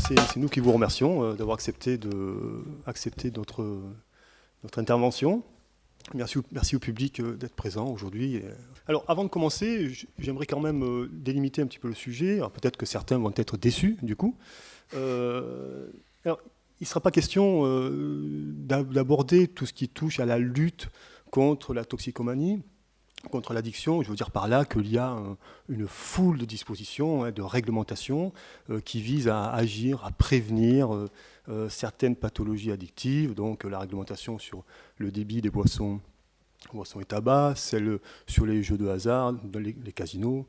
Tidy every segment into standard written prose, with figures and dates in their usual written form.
c'est nous qui vous remercions d'avoir accepté notre intervention. Merci au public d'être présent aujourd'hui. Alors, avant de commencer, j'aimerais quand même délimiter un petit peu le sujet. Alors, peut-être que certains vont être déçus, du coup. Alors, il ne sera pas question d'aborder tout ce qui touche à la lutte contre la toxicomanie, contre l'addiction. Je veux dire par là qu'il y a une foule de dispositions, de réglementations qui visent à agir, à prévenir certaines pathologies addictives, donc la réglementation sur le débit des boissons et tabac, celle sur les jeux de hasard, les casinos,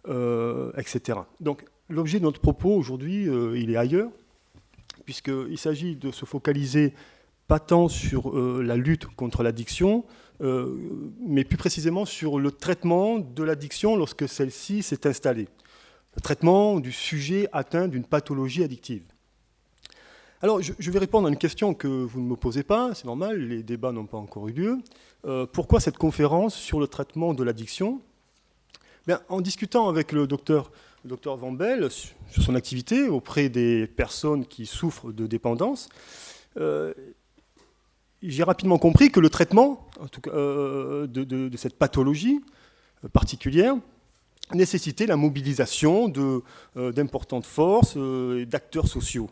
etc. Donc l'objet de notre propos aujourd'hui, il est ailleurs, puisqu'il s'agit de se focaliser pas tant sur la lutte contre l'addiction, mais plus précisément sur le traitement de l'addiction lorsque celle-ci s'est installée. Le traitement du sujet atteint d'une pathologie addictive. Alors, je vais répondre à une question que vous ne me posez pas, c'est normal, les débats n'ont pas encore eu lieu. Pourquoi cette conférence sur le traitement de l'addiction ? Bien, en discutant avec le docteur Van Belle sur son activité auprès des personnes qui souffrent de dépendance, j'ai rapidement compris que le traitement en tout cas, de cette pathologie particulière nécessitait la mobilisation d'importantes forces et d'acteurs sociaux.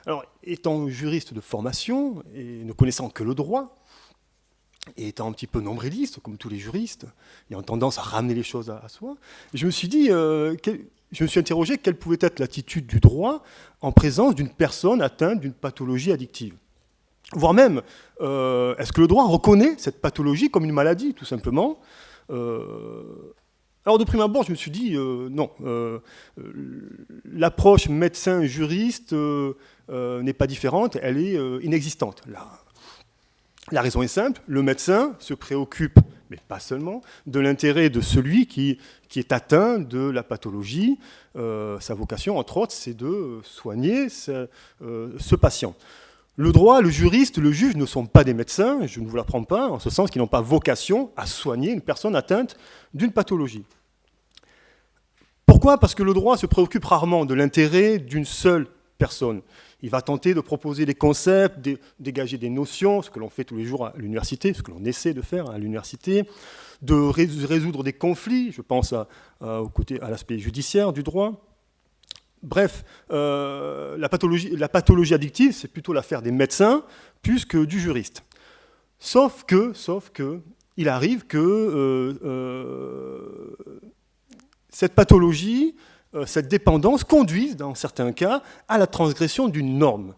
Alors, étant juriste de formation et ne connaissant que le droit, et étant un petit peu nombriliste, comme tous les juristes, ayant tendance à ramener les choses à soi, je me suis dit, je me suis interrogé quelle pouvait être l'attitude du droit en présence d'une personne atteinte d'une pathologie addictive. Voire même, est-ce que le droit reconnaît cette pathologie comme une maladie, tout simplement ? Alors de prime abord, je me suis dit, non, l'approche médecin-juriste n'est pas différente, elle est inexistante. La raison est simple, le médecin se préoccupe, mais pas seulement, de l'intérêt de celui qui est atteint de la pathologie. Sa vocation, entre autres, c'est de soigner ce patient. Le droit, le juriste, le juge ne sont pas des médecins, je ne vous l'apprends pas, en ce sens qu'ils n'ont pas vocation à soigner une personne atteinte d'une pathologie. Pourquoi ? Parce que le droit se préoccupe rarement de l'intérêt d'une seule personne. Il va tenter de proposer des concepts, dégager des notions, ce que l'on fait tous les jours à l'université, ce que l'on essaie de faire à l'université, de résoudre des conflits, je pense à l'aspect judiciaire du droit. Bref, la pathologie addictive, c'est plutôt l'affaire des médecins plus que du juriste. Sauf que il arrive que cette pathologie, cette dépendance conduise, dans certains cas, à la transgression d'une norme,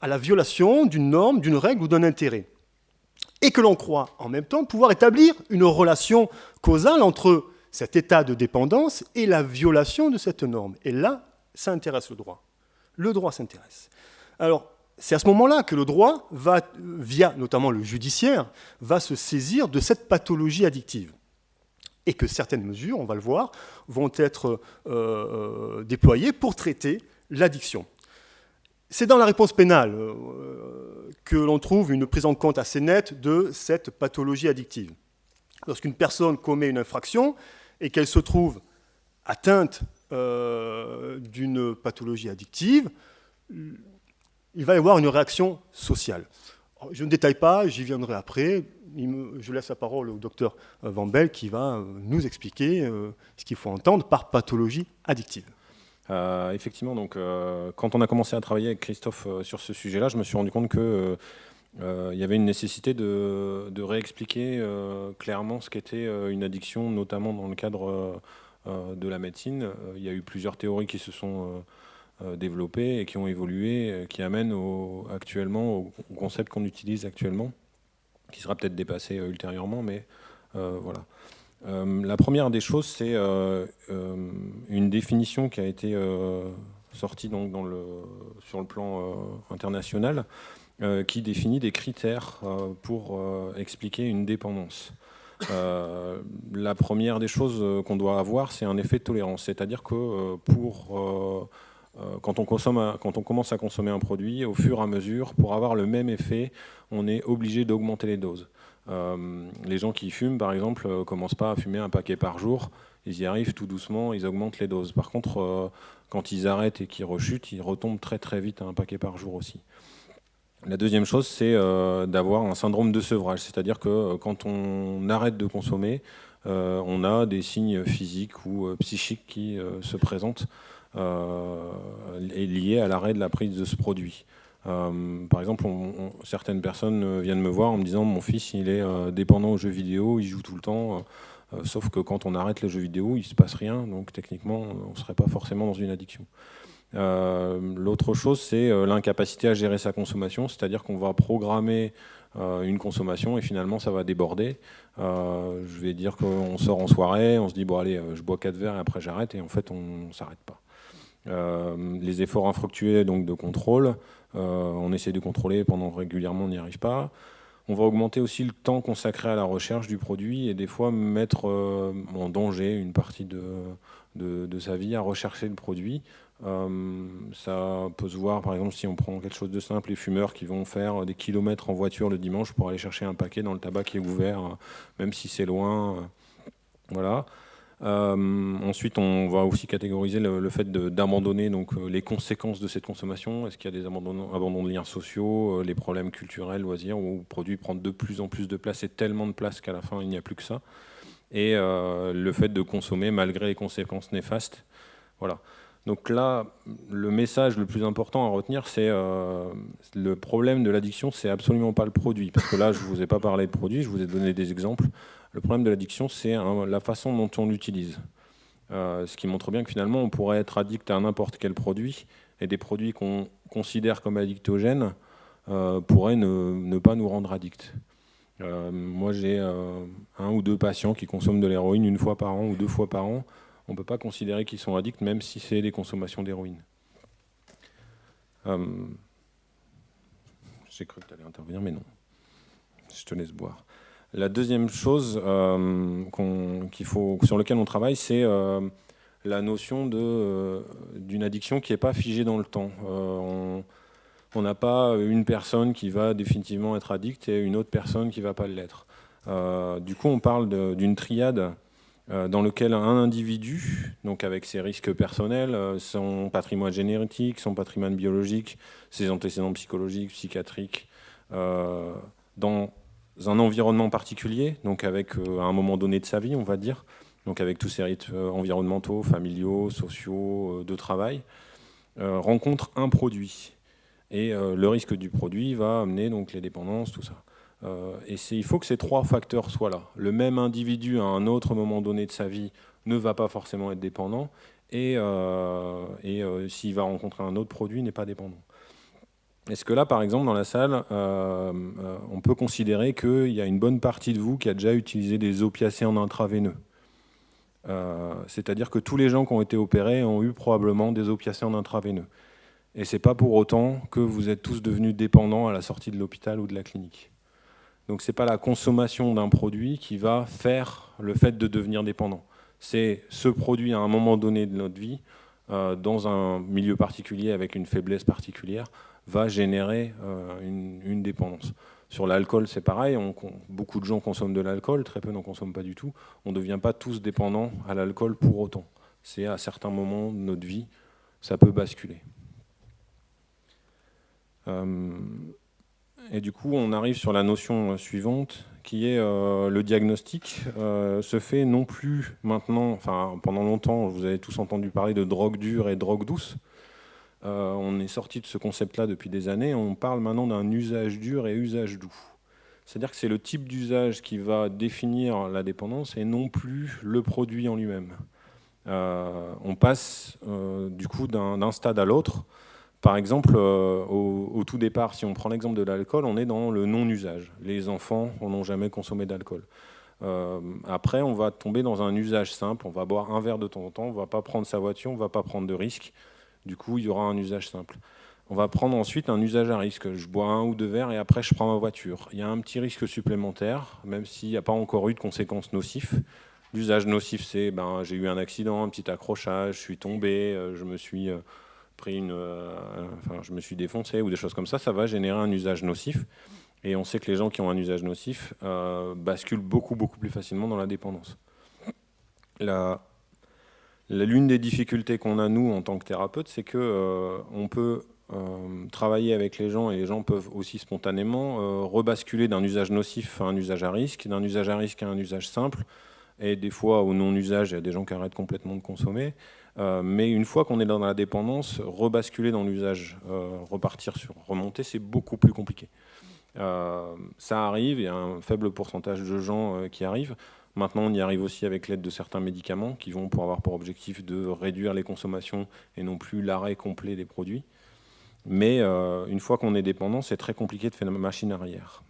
à la violation d'une norme, d'une règle ou d'un intérêt. Et que l'on croit en même temps pouvoir établir une relation causale entre cet état de dépendance et la violation de cette norme. Et là, ça intéresse le droit. Le droit s'intéresse. Alors, c'est à ce moment-là que le droit va, via notamment le judiciaire, va se saisir de cette pathologie addictive. Et que certaines mesures, on va le voir, vont être déployées pour traiter l'addiction. C'est dans la réponse pénale que l'on trouve une prise en compte assez nette de cette pathologie addictive. Lorsqu'une personne commet une infraction et qu'elle se trouve atteinte d'une pathologie addictive, il va y avoir une réaction sociale. Je ne détaille pas, j'y viendrai après. Je laisse la parole au docteur Van Belle qui va nous expliquer ce qu'il faut entendre par pathologie addictive. Effectivement, donc, quand on a commencé à travailler avec Christophe sur ce sujet-là, je me suis rendu compte qu'il y avait une nécessité de réexpliquer clairement ce qu'était une addiction, notamment dans le cadre de la médecine. Il y a eu plusieurs théories qui se sont développées et qui ont évolué, qui amènent actuellement au concept qu'on utilise actuellement, qui sera peut-être dépassé ultérieurement, mais voilà. La première des choses, c'est une définition qui a été sortie donc sur le plan international, qui définit des critères pour expliquer une dépendance. La première des choses qu'on doit avoir, c'est un effet de tolérance, c'est-à-dire que quand on commence à consommer un produit, au fur et à mesure, pour avoir le même effet, on est obligé d'augmenter les doses. Les gens qui fument, par exemple, ne commencent pas à fumer un paquet par jour. Ils y arrivent tout doucement, ils augmentent les doses. Par contre, quand ils arrêtent et qu'ils rechutent, ils retombent très très vite à un paquet par jour aussi. La deuxième chose, c'est d'avoir un syndrome de sevrage. C'est-à-dire que quand on arrête de consommer, on a des signes physiques ou psychiques qui se présentent et liés à l'arrêt de la prise de ce produit. Par exemple, certaines personnes viennent me voir en me disant mon fils il est dépendant aux jeux vidéo, il joue tout le temps, sauf que quand on arrête les jeux vidéo, il ne se passe rien, donc techniquement on ne serait pas forcément dans une addiction. L'autre chose, c'est l'incapacité à gérer sa consommation, c'est-à-dire qu'on va programmer une consommation et finalement ça va déborder. Je vais dire qu'on sort en soirée, on se dit bon allez, je bois 4 verres et après j'arrête, et en fait on ne s'arrête pas. Les efforts infructueux donc de contrôle, on essaie de contrôler pendant régulièrement, on n'y arrive pas. On va augmenter aussi le temps consacré à la recherche du produit et des fois mettre en danger une partie de sa vie à rechercher le produit. Ça peut se voir, par exemple, si on prend quelque chose de simple, les fumeurs qui vont faire des kilomètres en voiture le dimanche pour aller chercher un paquet dans le tabac qui est ouvert, même si c'est loin. Voilà. Ensuite, on va aussi catégoriser le fait d'abandonner donc les conséquences de cette consommation. Est-ce qu'il y a des abandons de liens sociaux, les problèmes culturels, loisirs, où le produit prend de plus en plus de place et tellement de place qu'à la fin, il n'y a plus que ça. Et le fait de consommer malgré les conséquences néfastes. Voilà. Donc là, le message le plus important à retenir, c'est le problème de l'addiction, c'est absolument pas le produit. Parce que là, je ne vous ai pas parlé de produit, je vous ai donné des exemples. Le problème de l'addiction, c'est la façon dont on l'utilise. Ce qui montre bien que finalement, on pourrait être addict à n'importe quel produit, et des produits qu'on considère comme addictogènes pourraient ne pas nous rendre addicts. Moi, j'ai 1 ou 2 patients qui consomment de l'héroïne 1 fois par an ou 2 fois par an. On ne peut pas considérer qu'ils sont addicts, même si c'est des consommations d'héroïne. J'ai cru que tu allais intervenir, mais non. Je te laisse boire. La deuxième chose sur laquelle on travaille, c'est la notion d'une addiction qui n'est pas figée dans le temps. On n'a pas une personne qui va définitivement être addicte et une autre personne qui ne va pas l'être. Du coup, on parle d'une triade dans lequel un individu, donc avec ses risques personnels, son patrimoine génétique, son patrimoine biologique, ses antécédents psychologiques, psychiatriques, dans un environnement particulier, donc avec à un moment donné de sa vie, on va dire, donc avec tous ces rythmes environnementaux, familiaux, sociaux, de travail, rencontre un produit. Et le risque du produit va amener donc les dépendances, tout ça. Et il faut que ces 3 facteurs soient là. Le même individu, à un autre moment donné de sa vie, ne va pas forcément être dépendant, et s'il va rencontrer un autre produit, n'est pas dépendant. Est-ce que là, par exemple, dans la salle, on peut considérer qu'il y a une bonne partie de vous qui a déjà utilisé des opiacés en intraveineux ? C'est-à-dire que tous les gens qui ont été opérés ont eu probablement des opiacés en intraveineux. Et ce n'est pas pour autant que vous êtes tous devenus dépendants à la sortie de l'hôpital ou de la clinique. Donc ce n'est pas la consommation d'un produit qui va faire le fait de devenir dépendant. C'est ce produit à un moment donné de notre vie, dans un milieu particulier avec une faiblesse particulière, va générer une dépendance. Sur l'alcool, c'est pareil. Beaucoup de gens consomment de l'alcool, très peu n'en consomment pas du tout. On ne devient pas tous dépendants à l'alcool pour autant. C'est à certains moments de notre vie, ça peut basculer. Et du coup, on arrive sur la notion suivante, qui est le diagnostic se fait non plus maintenant, enfin pendant longtemps, vous avez tous entendu parler de drogue dure et drogue douce. On est sorti de ce concept-là depuis des années. On parle maintenant d'un usage dur et usage doux. C'est-à-dire que c'est le type d'usage qui va définir la dépendance et non plus le produit en lui-même. On passe du coup d'un stade à l'autre. Par exemple, au tout départ, si on prend l'exemple de l'alcool, on est dans le non-usage. Les enfants n'ont jamais consommé d'alcool. Après, on va tomber dans un usage simple. On va boire un verre de temps en temps, on ne va pas prendre sa voiture, on ne va pas prendre de risques. Du coup, il y aura un usage simple. On va prendre ensuite un usage à risque. Je bois 1 ou 2 verres et après, je prends ma voiture. Il y a un petit risque supplémentaire, même s'il n'y a pas encore eu de conséquences nocives. L'usage nocif, c'est j'ai eu un accident, un petit accrochage, je suis tombé, je me suis je me suis défoncé ou des choses comme ça. Ça va générer un usage nocif. Et on sait que les gens qui ont un usage nocif basculent beaucoup plus facilement dans la dépendance. L'une des difficultés qu'on a, nous, en tant que thérapeute, c'est qu'on peut travailler avec les gens, et les gens peuvent aussi spontanément rebasculer d'un usage nocif à un usage à risque, d'un usage à risque à un usage simple, et des fois au non-usage, il y a des gens qui arrêtent complètement de consommer. Mais une fois qu'on est dans la dépendance, rebasculer dans l'usage, repartir sur remonter, c'est beaucoup plus compliqué. Ça arrive, il y a un faible pourcentage de gens qui arrivent. Maintenant, on y arrive aussi avec l'aide de certains médicaments qui vont pour avoir pour objectif de réduire les consommations et non plus l'arrêt complet des produits. Mais une fois qu'on est dépendant, c'est très compliqué de faire une machine arrière.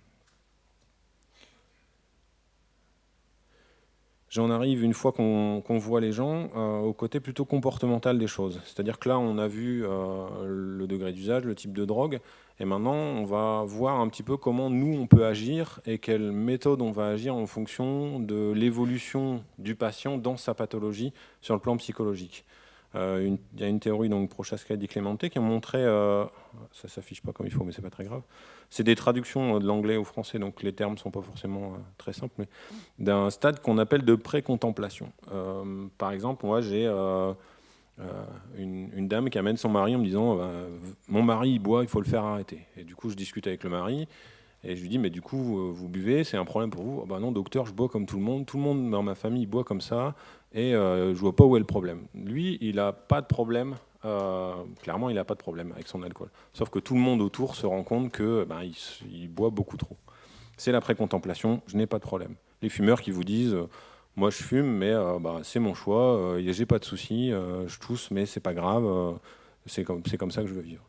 J'en arrive, une fois qu'on voit les gens, au côté plutôt comportemental des choses. C'est-à-dire que là, on a vu le degré d'usage, le type de drogue, et maintenant, on va voir un petit peu comment nous, on peut agir et quelle méthode on va agir en fonction de l'évolution du patient dans sa pathologie sur le plan psychologique. Il y a une théorie, donc Prochaska et Di Clemente, qui a montré, ça ne s'affiche pas comme il faut, mais c'est pas très grave, c'est des traductions de l'anglais au français, donc les termes ne sont pas forcément très simples, mais d'un stade qu'on appelle de pré-contemplation. Par exemple, moi j'ai une dame qui amène son mari en me disant mon mari il boit, il faut le faire arrêter. Et du coup je discute avec le mari et je lui dis mais du coup vous buvez, c'est un problème pour vous? Non docteur, je bois comme tout le monde dans ma famille boit comme ça et je vois pas où est le problème. Lui il a pas de problème, clairement il a pas de problème avec son alcool. Sauf que tout le monde autour se rend compte que il boit beaucoup trop. C'est la pré-contemplation, je n'ai pas de problème. Les fumeurs qui vous disent moi je fume, mais c'est mon choix, j'ai pas de soucis, je tousse, mais c'est pas grave, c'est comme ça que je veux vivre.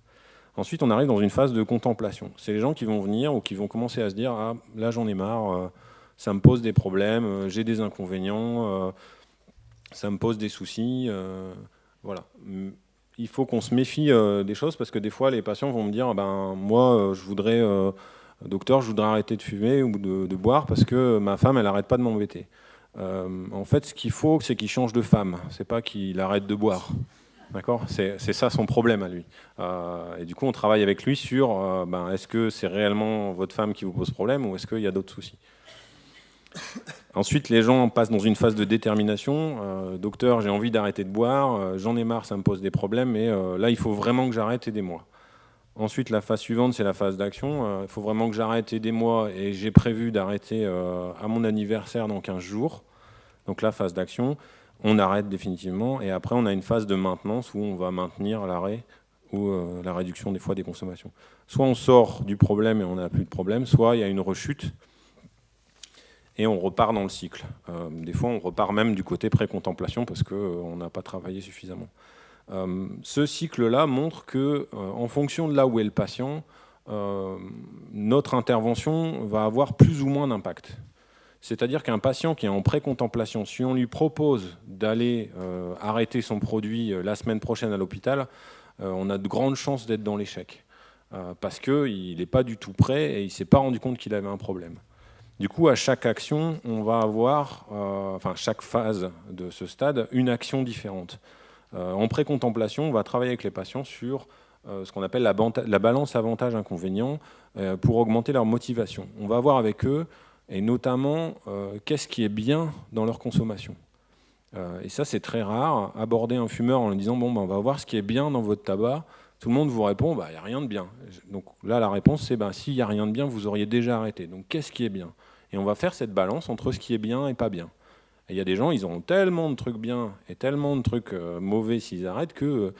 Ensuite, on arrive dans une phase de contemplation. C'est les gens qui vont venir ou qui vont commencer à se dire ah, là j'en ai marre, ça me pose des problèmes, j'ai des inconvénients, ça me pose des soucis. Voilà. Il faut qu'on se méfie des choses parce que des fois les patients vont me dire moi je voudrais, docteur, je voudrais arrêter de fumer ou de boire parce que ma femme elle arrête pas de m'embêter. En fait, ce qu'il faut, c'est qu'il change de femme. C'est pas qu'il arrête de boire. D'accord ? C'est ça son problème à lui. Et du coup, on travaille avec lui sur est-ce que c'est réellement votre femme qui vous pose problème ou est-ce qu'il y a d'autres soucis ? Ensuite, les gens passent dans une phase de détermination. Docteur, j'ai envie d'arrêter de boire. J'en ai marre, ça me pose des problèmes. Mais là, il faut vraiment que j'arrête, aidez-moi. Ensuite, la phase suivante, c'est la phase d'action. Il faut vraiment que j'arrête, aidez-moi. Et j'ai prévu d'arrêter à mon anniversaire dans 15 jours. Donc la phase d'action, on arrête définitivement. Et après, on a une phase de maintenance où on va maintenir l'arrêt ou la réduction des fois des consommations. Soit on sort du problème et on n'a plus de problème, soit il y a une rechute et on repart dans le cycle. Des fois, on repart même du côté pré-contemplation parce qu'on n'a pas travaillé suffisamment. Ce cycle-là montre que, en fonction de là où est le patient, notre intervention va avoir plus ou moins d'impact. C'est-à-dire qu'un patient qui est en pré-contemplation, si on lui propose d'aller arrêter son produit la semaine prochaine à l'hôpital, on a de grandes chances d'être dans l'échec. Parce qu'il n'est pas du tout prêt et il ne s'est pas rendu compte qu'il avait un problème. Du coup, à chaque action, on va avoir, chaque phase de ce stade, une action différente. En pré-contemplation, on va travailler avec les patients sur ce qu'on appelle la balance avantage-inconvénient pour augmenter leur motivation. On va voir avec eux, et notamment, qu'est-ce qui est bien dans leur consommation. Et ça, c'est très rare. Aborder un fumeur en lui disant on va voir ce qui est bien dans votre tabac. Tout le monde vous répond il n'y a rien de bien. Donc là, la réponse, c'est s'il n'y a rien de bien, vous auriez déjà arrêté. Donc qu'est-ce qui est bien ? Et on va faire cette balance entre ce qui est bien et pas bien. Et il y a des gens, ils ont tellement de trucs bien et tellement de trucs mauvais s'ils arrêtent que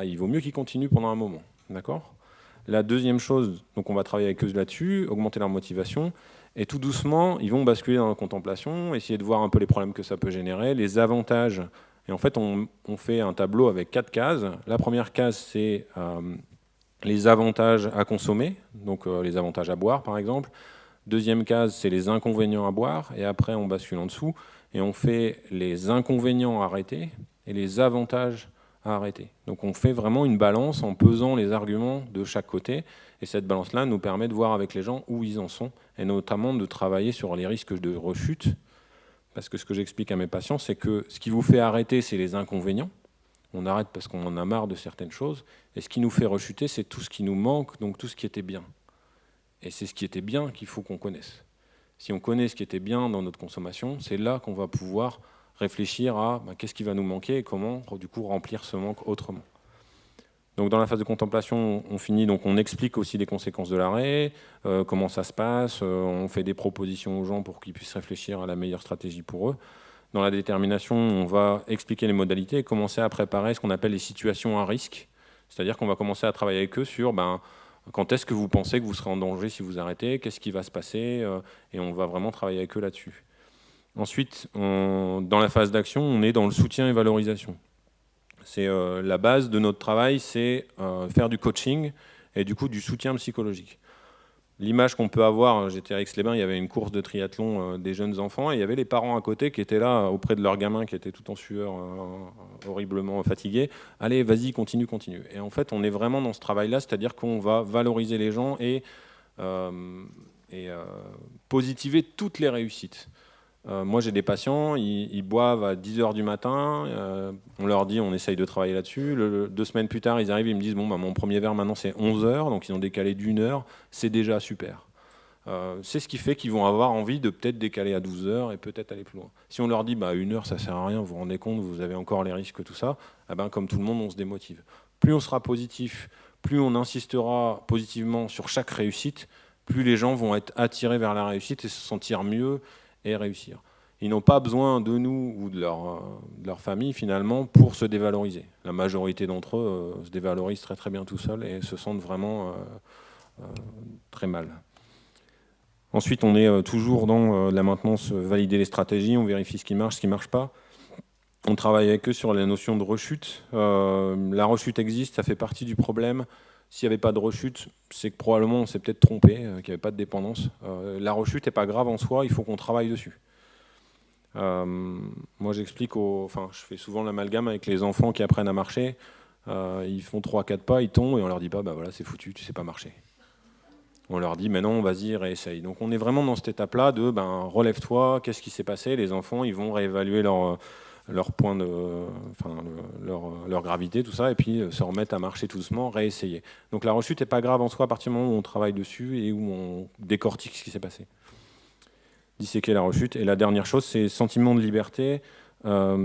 il vaut mieux qu'ils continuent pendant un moment. D'accord ? La deuxième chose, donc on va travailler avec eux là-dessus, augmenter leur motivation. Et tout doucement, ils vont basculer dans la contemplation, essayer de voir un peu les problèmes que ça peut générer, les avantages. Et en fait, on fait un tableau avec 4 cases. La première case, c'est les avantages à consommer, donc les avantages à boire, par exemple. Deuxième case, c'est les inconvénients à boire. Et après, on bascule en dessous et on fait les inconvénients à arrêter et les avantages à arrêter. Donc on fait vraiment une balance en pesant les arguments de chaque côté. Et cette balance-là nous permet de voir avec les gens où ils en sont, et notamment de travailler sur les risques de rechute. Parce que ce que j'explique à mes patients, c'est que ce qui vous fait arrêter, c'est les inconvénients. On arrête parce qu'on en a marre de certaines choses. Et ce qui nous fait rechuter, c'est tout ce qui nous manque, donc tout ce qui était bien. Et c'est ce qui était bien qu'il faut qu'on connaisse. Si on connaît ce qui était bien dans notre consommation, c'est là qu'on va pouvoir réfléchir à qu'est-ce qui va nous manquer et comment du coup remplir ce manque autrement. Donc dans la phase de contemplation, on finit, donc on explique aussi les conséquences de l'arrêt, comment ça se passe, on fait des propositions aux gens pour qu'ils puissent réfléchir à la meilleure stratégie pour eux. Dans la détermination, on va expliquer les modalités et commencer à préparer ce qu'on appelle les situations à risque. C'est-à-dire qu'on va commencer à travailler avec eux sur quand est-ce que vous pensez que vous serez en danger si vous arrêtez, qu'est-ce qui va se passer, et on va vraiment travailler avec eux là-dessus. Ensuite, dans la phase d'action, on est dans le soutien et valorisation. C'est la base de notre travail, c'est faire du coaching et du coup du soutien psychologique. L'image qu'on peut avoir, j'étais à Aix-les-Bains, il y avait une course de triathlon des jeunes enfants et il y avait les parents à côté qui étaient là auprès de leur gamin qui était tout en sueur, horriblement fatigué. Allez, vas-y, continue. Et en fait, on est vraiment dans ce travail-là, c'est-à-dire qu'on va valoriser les gens et positiver toutes les réussites. Moi, j'ai des patients, ils boivent à 10h du matin, on leur dit, on essaye de travailler là-dessus. 2 semaines plus tard, ils arrivent, ils me disent, mon premier verre maintenant c'est 11h, donc ils ont décalé d'1 heure, c'est déjà super. C'est ce qui fait qu'ils vont avoir envie de peut-être décaler à 12h et peut-être aller plus loin. Si on leur dit, 1 heure ça sert à rien, vous vous rendez compte, vous avez encore les risques, tout ça, comme tout le monde, on se démotive. Plus on sera positif, plus on insistera positivement sur chaque réussite, plus les gens vont être attirés vers la réussite et se sentir mieux et réussir. Ils n'ont pas besoin de nous ou de leur famille finalement pour se dévaloriser. La majorité d'entre eux se dévalorisent très très bien tout seuls et se sentent vraiment très mal. Ensuite, on est toujours dans la maintenance, valider les stratégies, on vérifie ce qui marche pas. On travaille avec eux sur la notion de rechute. La rechute existe, ça fait partie du problème. S'il n'y avait pas de rechute, c'est que probablement on s'est peut-être trompé, qu'il n'y avait pas de dépendance. La rechute n'est pas grave en soi, il faut qu'on travaille dessus. Moi j'explique, je fais souvent l'amalgame avec les enfants qui apprennent à marcher. Ils font 3-4 pas, ils tombent et on leur dit pas, voilà c'est foutu, tu sais pas marcher. On leur dit, mais non, vas-y, réessaye. Donc on est vraiment dans cette étape-là de, relève-toi, qu'est-ce qui s'est passé? Les enfants, ils vont réévaluer leur point leur gravité, tout ça, et puis se remettre à marcher tout doucement, réessayer. Donc la rechute n'est pas grave en soi à partir du moment où on travaille dessus et où on décortique ce qui s'est passé. Disséquer la rechute. Et la dernière chose, c'est sentiment de liberté.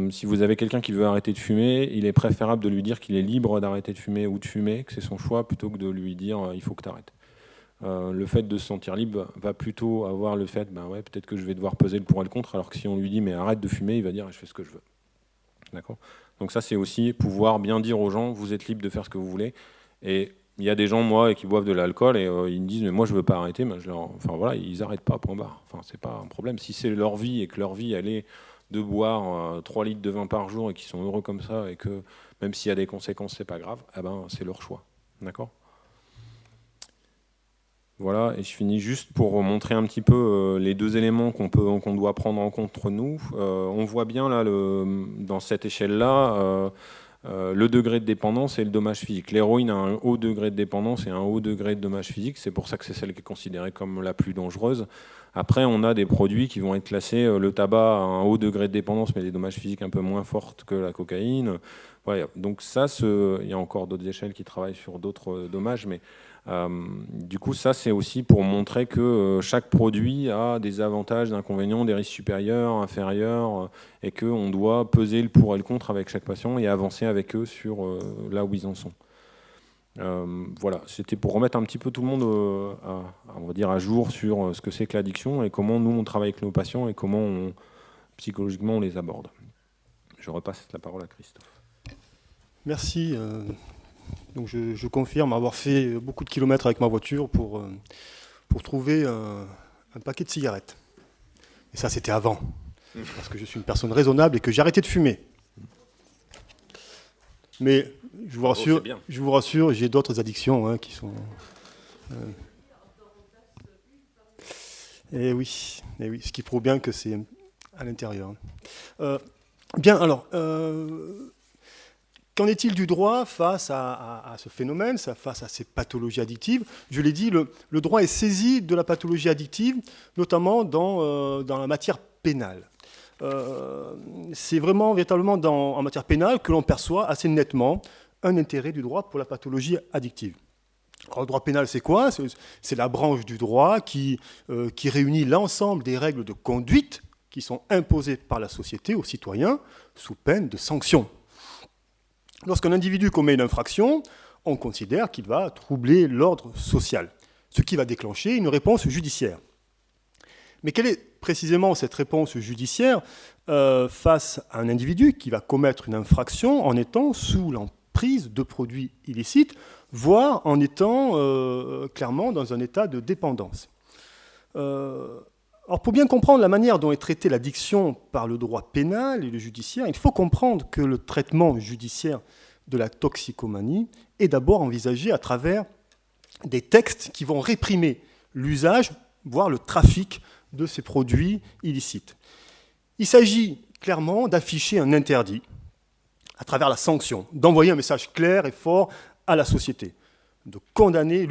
Si vous avez quelqu'un qui veut arrêter de fumer, il est préférable de lui dire qu'il est libre d'arrêter de fumer ou de fumer, que c'est son choix, plutôt que de lui dire il faut que tu arrêtes. Le fait de se sentir libre va plutôt avoir le fait, peut-être que je vais devoir peser le pour et le contre, alors que si on lui dit mais arrête de fumer, il va dire je fais ce que je veux. D'accord ? Donc ça, c'est aussi pouvoir bien dire aux gens, vous êtes libre de faire ce que vous voulez. Et il y a des gens, moi, qui boivent de l'alcool et ils me disent mais moi je veux pas arrêter, ils n'arrêtent pas, point barre. C'est pas un problème. Si c'est leur vie et que leur vie elle est de boire 3 litres de vin par jour et qu'ils sont heureux comme ça et que même s'il y a des conséquences, c'est pas grave, c'est leur choix. D'accord ? Voilà, et je finis juste pour montrer un petit peu les 2 éléments qu'on doit prendre en compte entre nous. On voit bien là, dans cette échelle-là, le degré de dépendance et le dommage physique. L'héroïne a un haut degré de dépendance et un haut degré de dommage physique. C'est pour ça que c'est celle qui est considérée comme la plus dangereuse. Après, on a des produits qui vont être classés. Le tabac a un haut degré de dépendance, mais des dommages physiques un peu moins fortes que la cocaïne. Voilà. Donc ça, il y a encore d'autres échelles qui travaillent sur d'autres dommages, mais du coup, ça, c'est aussi pour montrer que chaque produit a des avantages, des inconvénients, des risques supérieurs, inférieurs, et qu'on doit peser le pour et le contre avec chaque patient et avancer avec eux sur là où ils en sont. Voilà, c'était pour remettre un petit peu tout le monde on va dire à jour sur ce que c'est que l'addiction et comment nous, on travaille avec nos patients et comment psychologiquement on les aborde. Je repasse la parole à Christophe. Merci. Donc je confirme avoir fait beaucoup de kilomètres avec ma voiture pour trouver un paquet de cigarettes. Et ça, c'était avant, parce que je suis une personne raisonnable et que j'ai arrêté de fumer. Mais je vous rassure, j'ai d'autres addictions qui sont... Et oui, ce qui prouve bien que c'est à l'intérieur. Bien, alors... Qu'en est-il du droit face à ce phénomène, face à ces pathologies addictives? Je l'ai dit, le droit est saisi de la pathologie addictive, notamment dans la matière pénale. C'est vraiment, véritablement, en matière pénale que l'on perçoit assez nettement un intérêt du droit pour la pathologie addictive. Alors, le droit pénal, c'est quoi? C'est la branche du droit qui réunit l'ensemble des règles de conduite qui sont imposées par la société aux citoyens sous peine de sanctions. Lorsqu'un individu commet une infraction, on considère qu'il va troubler l'ordre social, ce qui va déclencher une réponse judiciaire. Mais quelle est précisément cette réponse judiciaire face à un individu qui va commettre une infraction en étant sous l'emprise de produits illicites, voire en étant clairement dans un état de dépendance? Alors pour bien comprendre la manière dont est traitée l'addiction par le droit pénal et le judiciaire, il faut comprendre que le traitement judiciaire de la toxicomanie est d'abord envisagé à travers des textes qui vont réprimer l'usage, voire le trafic de ces produits illicites. Il s'agit clairement d'afficher un interdit à travers la sanction, d'envoyer un message clair et fort à la société, de condamner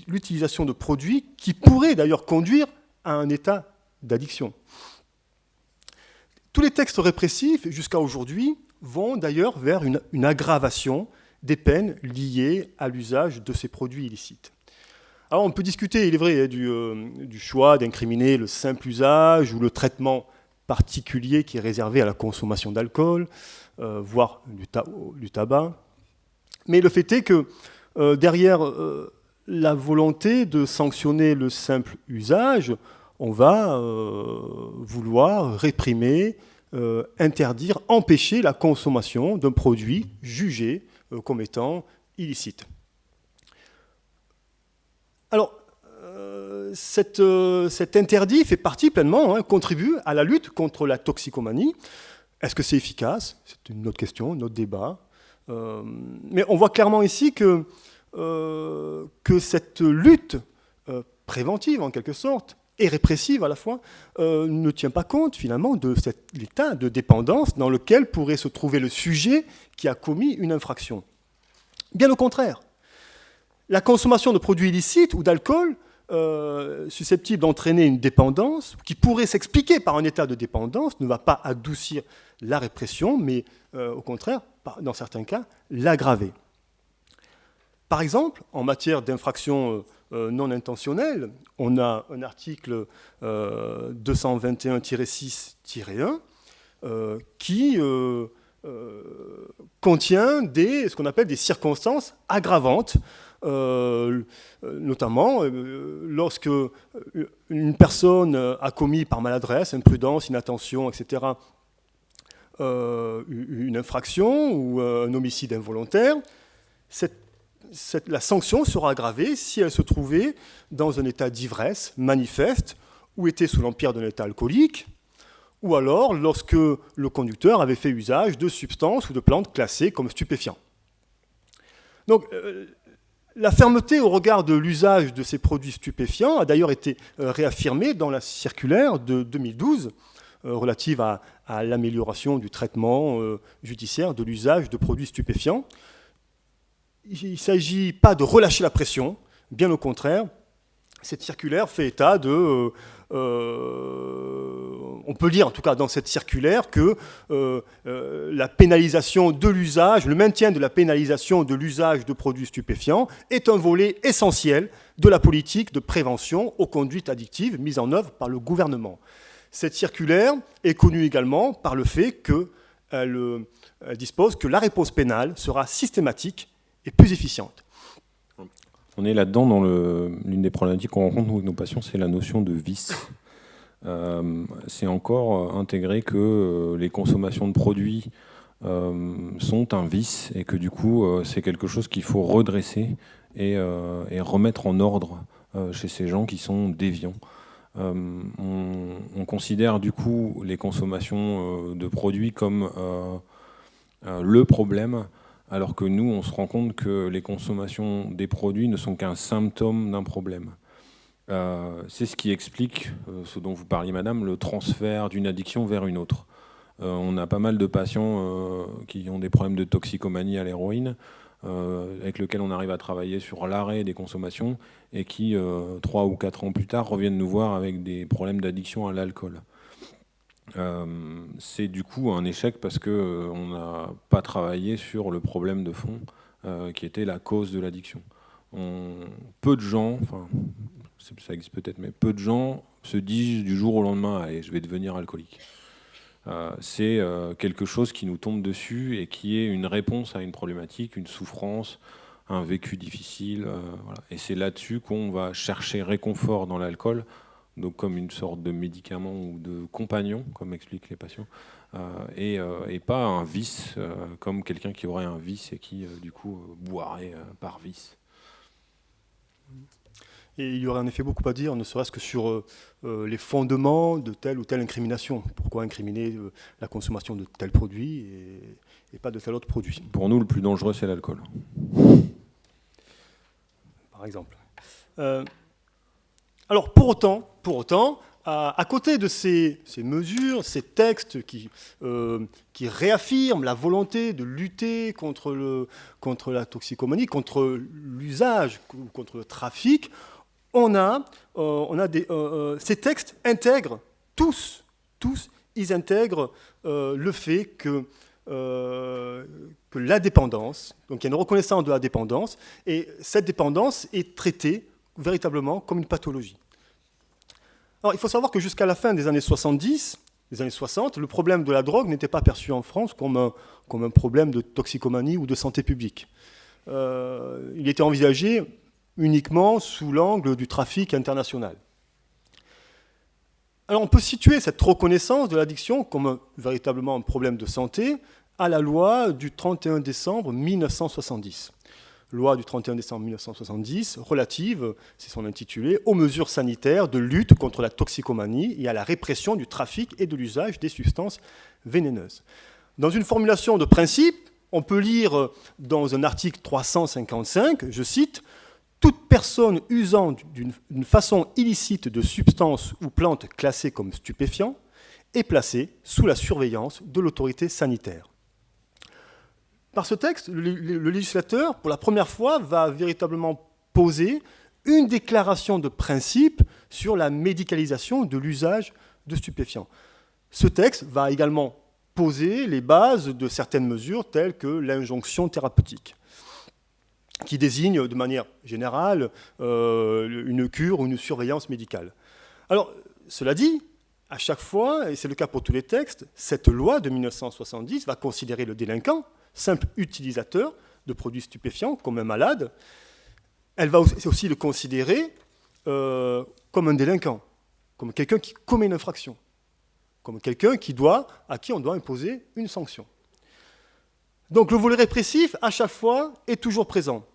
l'utilisation de produits qui pourraient d'ailleurs conduire à un état d'addiction. Tous les textes répressifs, jusqu'à aujourd'hui, vont d'ailleurs vers une aggravation des peines liées à l'usage de ces produits illicites. Alors on peut discuter, il est vrai, du choix d'incriminer le simple usage ou le traitement particulier qui est réservé à la consommation d'alcool, voire du tabac. Mais le fait est que derrière la volonté de sanctionner le simple usage, on va vouloir réprimer, interdire, empêcher la consommation d'un produit jugé comme étant illicite. Alors, cet interdit fait partie pleinement, contribue à la lutte contre la toxicomanie. Est-ce que c'est efficace? C'est une autre question, un autre débat. Mais on voit clairement ici que cette lutte préventive, en quelque sorte, et répressive à la fois, ne tient pas compte finalement de l'état de dépendance dans lequel pourrait se trouver le sujet qui a commis une infraction. Bien au contraire, la consommation de produits illicites ou d'alcool susceptible d'entraîner une dépendance, qui pourrait s'expliquer par un état de dépendance, ne va pas adoucir la répression, mais au contraire, dans certains cas, l'aggraver. Par exemple, en matière d'infraction non intentionnelle, on a un article 221-6-1 qui contient ce qu'on appelle des circonstances aggravantes, notamment lorsque une personne a commis par maladresse, imprudence, inattention, etc., une infraction ou un homicide involontaire, la sanction sera aggravée si elle se trouvait dans un état d'ivresse manifeste ou était sous l'empire d'un état alcoolique, ou alors lorsque le conducteur avait fait usage de substances ou de plantes classées comme stupéfiants. Donc, la fermeté au regard de l'usage de ces produits stupéfiants a d'ailleurs été réaffirmée dans la circulaire de 2012 relative à l'amélioration du traitement judiciaire de l'usage de produits stupéfiants. Il ne s'agit pas de relâcher la pression, bien au contraire. Cette circulaire fait état de... on peut lire en tout cas dans cette circulaire que la pénalisation de l'usage, le maintien de la pénalisation de l'usage de produits stupéfiants est un volet essentiel de la politique de prévention aux conduites addictives mise en œuvre par le gouvernement. Cette circulaire est connue également par le fait qu'elle dispose que la réponse pénale sera systématique et plus efficiente. On est là-dedans dans l'une des problématiques qu'on rencontre avec nos patients, c'est la notion de vice. C'est encore intégré que les consommations de produits sont un vice et que du coup c'est quelque chose qu'il faut redresser et remettre en ordre chez ces gens qui sont déviants. On considère du coup les consommations de produits comme le problème, alors que nous, on se rend compte que les consommations des produits ne sont qu'un symptôme d'un problème. C'est ce qui explique ce dont vous parliez, madame, le transfert d'une addiction vers une autre. On a pas mal de patients qui ont des problèmes de toxicomanie à l'héroïne, avec lesquels on arrive à travailler sur l'arrêt des consommations et qui, 3 ou 4 ans plus tard, reviennent nous voir avec des problèmes d'addiction à l'alcool. C'est du coup un échec parce qu'on n'a pas travaillé sur le problème de fond qui était la cause de l'addiction. peu de gens, enfin, ça existe peut-être, mais peu de gens se disent du jour au lendemain, allez, je vais devenir alcoolique. C'est quelque chose qui nous tombe dessus et qui est une réponse à une problématique, une souffrance, un vécu difficile. Voilà. Et c'est là-dessus qu'on va chercher réconfort dans l'alcool, donc comme une sorte de médicament ou de compagnon, comme expliquent les patients, et pas un vice, comme quelqu'un qui aurait un vice et qui, du coup, boirait par vice. Et il y aurait en effet beaucoup à dire, ne serait-ce que sur les fondements de telle ou telle incrimination. Pourquoi incriminer la consommation de tel produit et pas de tel autre produit? Pour nous, le plus dangereux, c'est l'alcool. Par exemple. Alors, pour autant, à côté de ces mesures, ces textes qui réaffirment la volonté de lutter contre la toxicomanie, contre l'usage, contre le trafic, ces textes intègrent tous, ils intègrent le fait que la dépendance, donc il y a une reconnaissance de la dépendance, et cette dépendance est traitée véritablement comme une pathologie. Alors, il faut savoir que jusqu'à la fin des années 70, des années 60, le problème de la drogue n'était pas perçu en France comme un problème de toxicomanie ou de santé publique. Il était envisagé uniquement sous l'angle du trafic international. Alors on peut situer cette reconnaissance de l'addiction comme véritablement un problème de santé à la loi du 31 décembre 1970. Loi du 31 décembre 1970 relative, c'est son intitulé, aux mesures sanitaires de lutte contre la toxicomanie et à la répression du trafic et de l'usage des substances vénéneuses. Dans une formulation de principe, on peut lire dans un article 355, je cite, « Toute personne usant d'une façon illicite de substances ou plantes classées comme stupéfiants est placée sous la surveillance de l'autorité sanitaire. » Par ce texte, le législateur, pour la première fois, va véritablement poser une déclaration de principe sur la médicalisation de l'usage de stupéfiants. Ce texte va également poser les bases de certaines mesures telles que l'injonction thérapeutique, qui désigne de manière générale une cure ou une surveillance médicale. Alors, cela dit, à chaque fois, et c'est le cas pour tous les textes, cette loi de 1970 va considérer le délinquant, simple utilisateur de produits stupéfiants, comme un malade. Elle va aussi le considérer comme un délinquant, comme quelqu'un qui commet une infraction, comme quelqu'un à qui on doit imposer une sanction. Donc le volet répressif, à chaque fois, est toujours présent.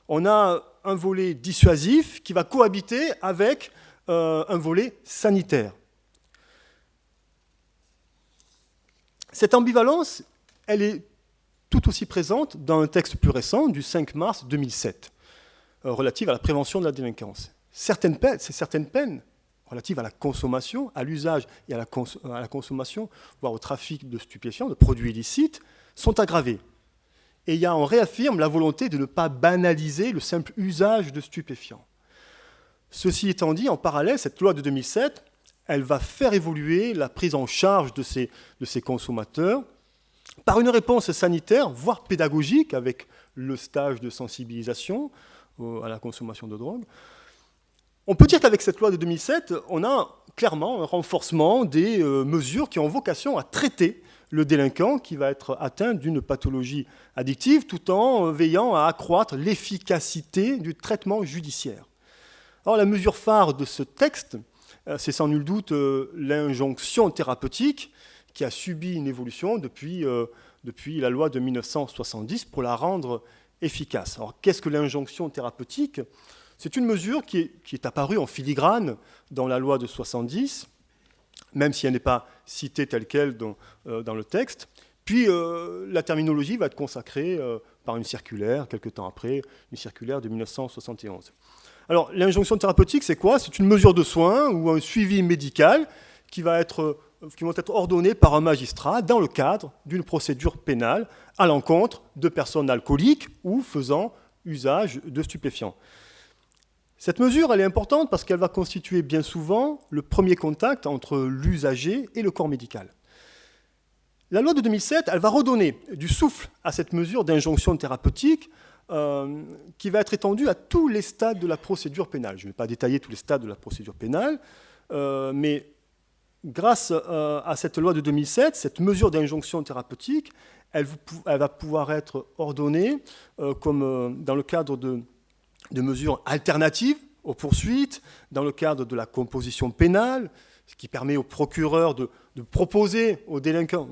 On a un volet dissuasif qui va cohabiter avec un volet sanitaire. Cette ambivalence, elle est tout aussi présente dans un texte plus récent du 5 mars 2007, relative à la prévention de la délinquance. Certaines peines relatives à la consommation, à l'usage et à la consommation, voire au trafic de stupéfiants, de produits illicites, sont aggravées. Et on réaffirme la volonté de ne pas banaliser le simple usage de stupéfiants. Ceci étant dit, en parallèle, cette loi de 2007, elle va faire évoluer la prise en charge de ces consommateurs par une réponse sanitaire, voire pédagogique, avec le stage de sensibilisation à la consommation de drogue. On peut dire qu'avec cette loi de 2007, on a clairement un renforcement des mesures qui ont vocation à traiter le délinquant qui va être atteint d'une pathologie addictive, tout en veillant à accroître l'efficacité du traitement judiciaire. Alors, la mesure phare de ce texte, c'est sans nul doute l'injonction thérapeutique qui a subi une évolution depuis la loi de 1970 pour la rendre efficace. Alors, qu'est-ce que l'injonction thérapeutique ? C'est une mesure qui est apparue en filigrane dans la loi de 70, même si elle n'est pas citée telle quelle dans le texte. Puis la terminologie va être consacrée par une circulaire, quelques temps après, une circulaire de 1971. Alors, l'injonction thérapeutique, c'est quoi ? C'est une mesure de soins ou un suivi médical qui vont être ordonnés par un magistrat dans le cadre d'une procédure pénale à l'encontre de personnes alcooliques ou faisant usage de stupéfiants. Cette mesure, elle est importante parce qu'elle va constituer bien souvent le premier contact entre l'usager et le corps médical. La loi de 2007, elle va redonner du souffle à cette mesure d'injonction thérapeutique qui va être étendue à tous les stades de la procédure pénale. Je ne vais pas détailler tous les stades de la procédure pénale, mais grâce à cette loi de 2007, cette mesure d'injonction thérapeutique, elle va pouvoir être ordonnée comme dans le cadre de mesures alternatives aux poursuites, dans le cadre de la composition pénale, ce qui permet au procureur de proposer aux délinquants,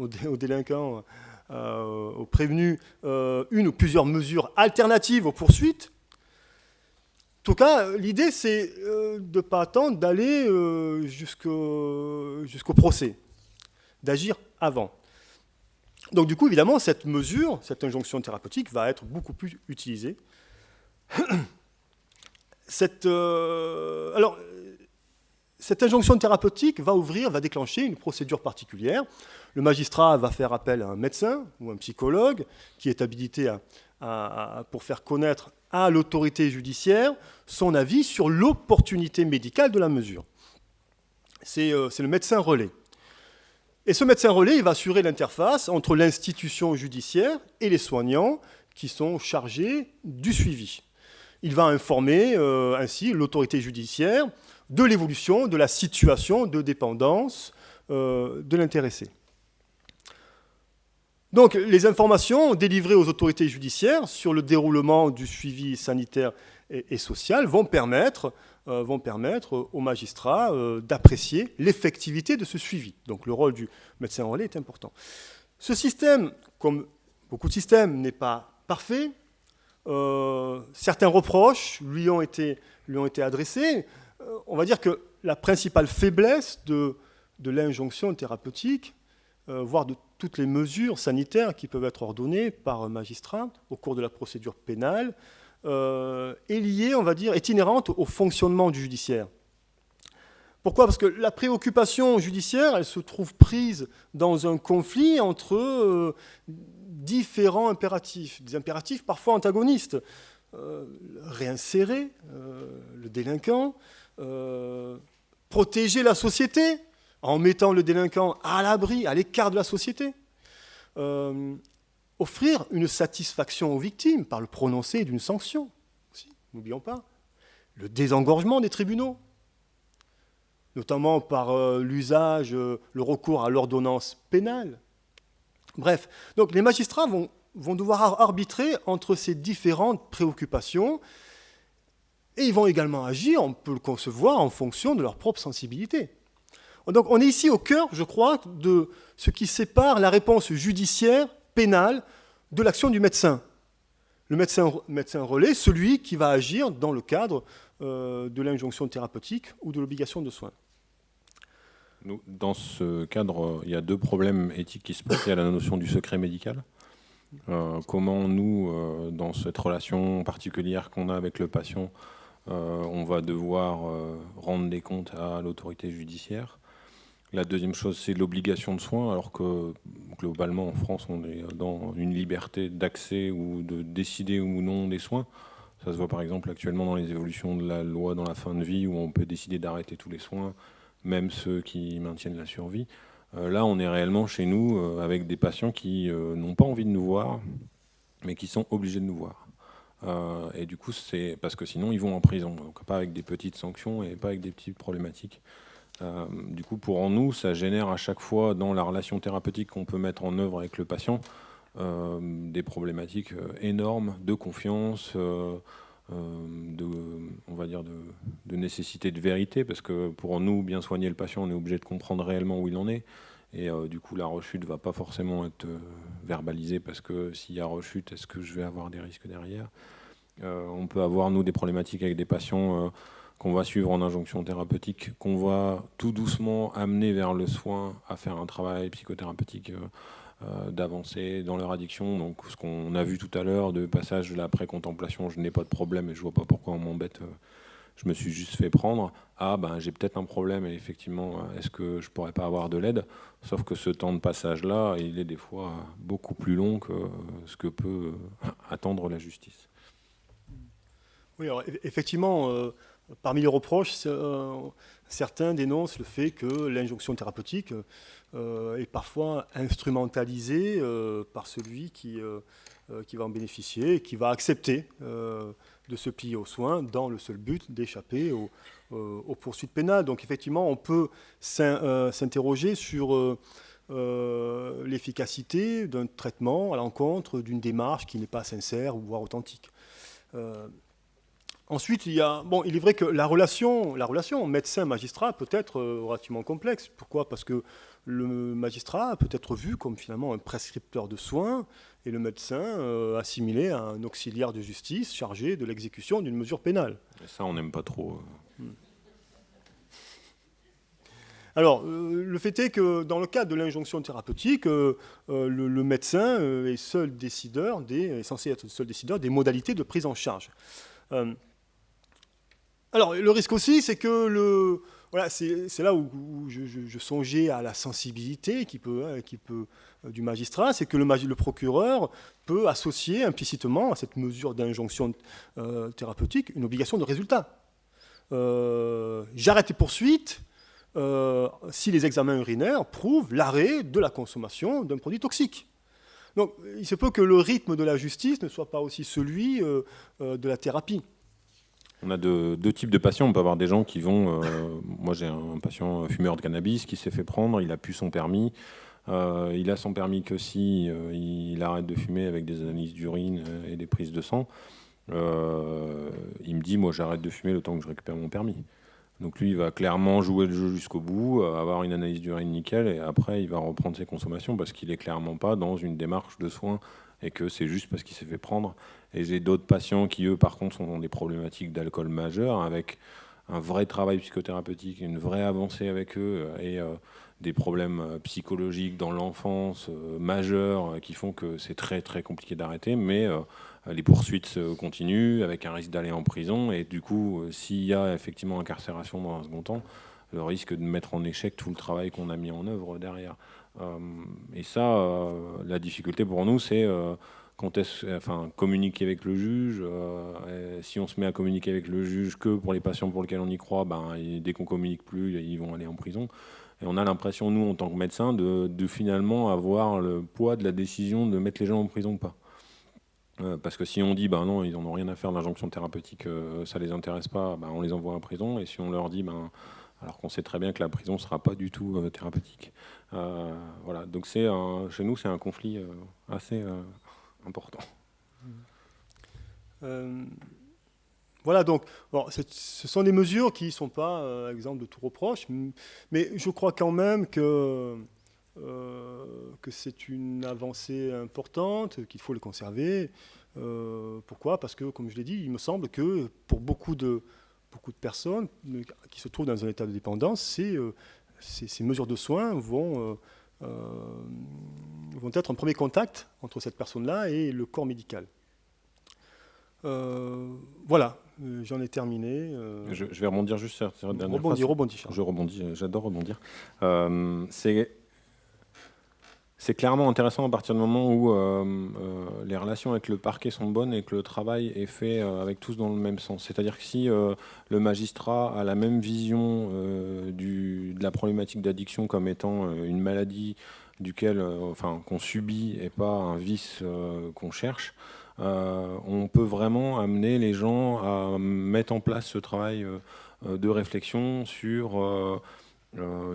aux prévenus, une ou plusieurs mesures alternatives aux poursuites. En tout cas, l'idée, c'est de ne pas attendre d'aller jusqu'au procès, d'agir avant. Donc du coup, évidemment, cette mesure, cette injonction thérapeutique va être beaucoup plus utilisée. Cette injonction thérapeutique va déclencher une procédure particulière. Le magistrat va faire appel à un médecin ou un psychologue qui est habilité pour faire connaître à l'autorité judiciaire son avis sur l'opportunité médicale de la mesure. C'est le médecin relais. Et ce médecin relais, il va assurer l'interface entre l'institution judiciaire et les soignants qui sont chargés du suivi. Il va informer ainsi l'autorité judiciaire de l'évolution de la situation de dépendance de l'intéressé. Donc, les informations délivrées aux autorités judiciaires sur le déroulement du suivi sanitaire et social vont permettre aux magistrats d'apprécier l'effectivité de ce suivi. Donc, le rôle du médecin relais est important. Ce système, comme beaucoup de systèmes, n'est pas parfait. Certains reproches lui ont été adressés. On va dire que la principale faiblesse de l'injonction thérapeutique, voire de toutes les mesures sanitaires qui peuvent être ordonnées par un magistrat au cours de la procédure pénale, est liée, on va dire, est inhérente au fonctionnement du judiciaire. Pourquoi ? Parce que la préoccupation judiciaire, elle se trouve prise dans un conflit entre différents impératifs, des impératifs parfois antagonistes. Réinsérer le délinquant, protéger la société en mettant le délinquant à l'abri, à l'écart de la société, offrir une satisfaction aux victimes par le prononcé d'une sanction, aussi, n'oublions pas, le désengorgement des tribunaux, notamment par l'usage, le recours à l'ordonnance pénale. Bref, donc les magistrats vont devoir arbitrer entre ces différentes préoccupations et ils vont également agir, on peut le concevoir, en fonction de leur propre sensibilité. Donc on est ici au cœur, je crois, de ce qui sépare la réponse judiciaire, pénale, de l'action du médecin. Le médecin relais, celui qui va agir dans le cadre de l'injonction thérapeutique ou de l'obligation de soins. Dans ce cadre, il y a deux problèmes éthiques qui se posent. Il y a la notion du secret médical. Comment nous, dans cette relation particulière qu'on a avec le patient, on va devoir rendre des comptes à l'autorité judiciaire. La deuxième chose, c'est l'obligation de soins, alors que globalement en France, on est dans une liberté d'accès ou de décider ou non des soins. Ça se voit par exemple actuellement dans les évolutions de la loi dans la fin de vie, où on peut décider d'arrêter tous les soins, même ceux qui maintiennent la survie. Là, on est réellement chez nous avec des patients qui n'ont pas envie de nous voir, mais qui sont obligés de nous voir. Et du coup, c'est parce que sinon, ils vont en prison. Donc, pas avec des petites sanctions et pas avec des petites problématiques. Du coup, pour nous, ça génère à chaque fois, dans la relation thérapeutique qu'on peut mettre en œuvre avec le patient, des problématiques énormes de confiance, on va dire de nécessité de vérité, parce que pour nous, bien soigner le patient, on est obligé de comprendre réellement où il en est. Et du coup, la rechute ne va pas forcément être verbalisée, parce que s'il y a rechute, est-ce que je vais avoir des risques derrière ? On peut avoir, nous, des problématiques avec des patients qu'on va suivre en injonction thérapeutique, qu'on va tout doucement amener vers le soin, à faire un travail psychothérapeutique d'avancer dans leur addiction. Donc ce qu'on a vu tout à l'heure, de passage de la pré-contemplation, je n'ai pas de problème et je vois pas pourquoi on m'embête, je me suis juste fait prendre, j'ai peut-être un problème et effectivement, est-ce que je pourrais pas avoir de l'aide ? Sauf que ce temps de passage-là, il est des fois beaucoup plus long que ce que peut attendre la justice. Oui, alors effectivement, Parmi les reproches, certains dénoncent le fait que l'injonction thérapeutique est parfois instrumentalisée par celui qui va en bénéficier et qui va accepter de se plier aux soins dans le seul but d'échapper aux poursuites pénales. Donc effectivement, on peut s'interroger sur l'efficacité d'un traitement à l'encontre d'une démarche qui n'est pas sincère ou voire authentique. Ensuite, il est vrai que la relation médecin-magistrat peut être relativement complexe. Pourquoi ? Parce que le magistrat peut être vu comme finalement un prescripteur de soins et le médecin assimilé à un auxiliaire de justice chargé de l'exécution d'une mesure pénale. Et ça, on n'aime pas trop. Alors, le fait est que dans le cadre de l'injonction thérapeutique, le médecin est censé être seul décideur des modalités de prise en charge. Alors, le risque aussi, c'est que c'est là où je songeais à la sensibilité du magistrat, c'est que le procureur peut associer implicitement à cette mesure d'injonction thérapeutique une obligation de résultat. J'arrête les poursuites si les examens urinaires prouvent l'arrêt de la consommation d'un produit toxique. Donc, il se peut que le rythme de la justice ne soit pas aussi celui de la thérapie. On a deux types de patients. On peut avoir des gens qui vont... moi, j'ai un patient fumeur de cannabis qui s'est fait prendre, il a plus son permis. Il a son permis que si il arrête de fumer avec des analyses d'urine et des prises de sang. Il me dit, moi, j'arrête de fumer le temps que je récupère mon permis. Donc lui, il va clairement jouer le jeu jusqu'au bout, avoir une analyse d'urine nickel, et après, il va reprendre ses consommations parce qu'il n'est clairement pas dans une démarche de soins et que c'est juste parce qu'il s'est fait prendre. Et j'ai d'autres patients qui, eux, par contre, sont dans des problématiques d'alcool majeures, avec un vrai travail psychothérapeutique, une vraie avancée avec eux, et des problèmes psychologiques dans l'enfance majeurs qui font que c'est très, très compliqué d'arrêter, mais les poursuites continuent avec un risque d'aller en prison, et du coup, s'il y a effectivement incarcération dans un second temps, le risque de mettre en échec tout le travail qu'on a mis en œuvre derrière. Et ça, la difficulté pour nous, c'est communiquer avec le juge. Si on se met à communiquer avec le juge que pour les patients pour lesquels on y croit, dès qu'on communique plus, ils vont aller en prison. Et on a l'impression, nous, en tant que médecins, de finalement avoir le poids de la décision de mettre les gens en prison ou pas. Parce que si on dit non, ils n'en ont rien à faire de l'injonction thérapeutique, ça ne les intéresse pas, on les envoie en prison. Et si on leur dit, alors qu'on sait très bien que la prison ne sera pas du tout thérapeutique. Voilà. Donc chez nous, c'est un conflit assez important. Voilà, donc ce sont des mesures qui ne sont pas exemple de tout reproche, mais je crois quand même que c'est une avancée importante, qu'il faut le conserver. Pourquoi ? Parce que, comme je l'ai dit, il me semble que pour beaucoup de personnes qui se trouvent dans un état de dépendance, ces mesures de soins vont être un premier contact entre cette personne-là et le corps médical. Voilà, j'en ai terminé. Je vais rebondir juste sur la dernière phrase. Rebondis, Charles. Je rebondis, j'adore rebondir. C'est clairement intéressant à partir du moment où les relations avec le parquet sont bonnes et que le travail est fait avec tous dans le même sens. C'est-à-dire que si le magistrat a la même vision de la problématique d'addiction comme étant une maladie qu'on subit et pas un vice qu'on cherche, on peut vraiment amener les gens à mettre en place ce travail de réflexion sur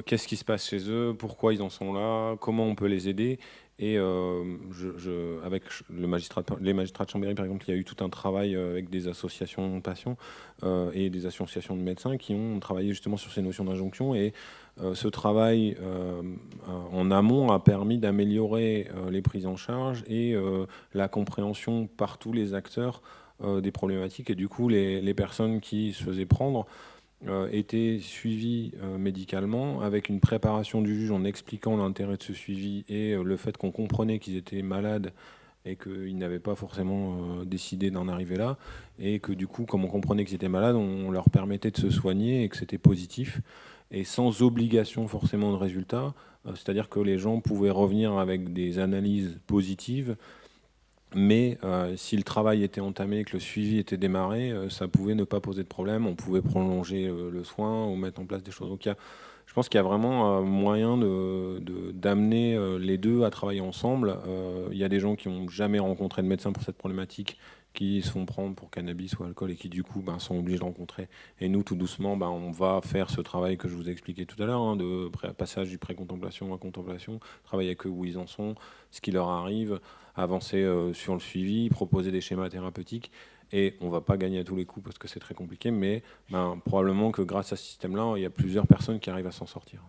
qu'est-ce qui se passe chez eux, pourquoi ils en sont là, comment on peut les aider. Et avec les magistrats de Chambéry, par exemple, il y a eu tout un travail avec des associations de patients et des associations de médecins qui ont travaillé justement sur ces notions d'injonction. Et ce travail en amont a permis d'améliorer les prises en charge et la compréhension par tous les acteurs des problématiques. Et du coup, les personnes qui se faisaient prendre étaient suivies médicalement avec une préparation du juge en expliquant l'intérêt de ce suivi et le fait qu'on comprenait qu'ils étaient malades et qu'ils n'avaient pas forcément décidé d'en arriver là, et que du coup, comme on comprenait qu'ils étaient malades, on leur permettait de se soigner et que c'était positif et sans obligation forcément de résultat, c'est-à-dire que les gens pouvaient revenir avec des analyses positives Mais si le travail était entamé et que le suivi était démarré, ça pouvait ne pas poser de problème. On pouvait prolonger le soin ou mettre en place des choses. Donc je pense qu'il y a vraiment moyen d'amener les deux à travailler ensemble. Il y a des gens qui n'ont jamais rencontré de médecin pour cette problématique, qui se font prendre pour cannabis ou alcool et qui du coup sont obligés de rencontrer. Et nous, tout doucement, on va faire ce travail que je vous ai expliqué tout à l'heure, de passage du pré-contemplation à contemplation, travailler avec eux où ils en sont, ce qui leur arrive, avancer sur le suivi, proposer des schémas thérapeutiques. Et on ne va pas gagner à tous les coups parce que c'est très compliqué, mais probablement que grâce à ce système-là, il y a plusieurs personnes qui arrivent à s'en sortir.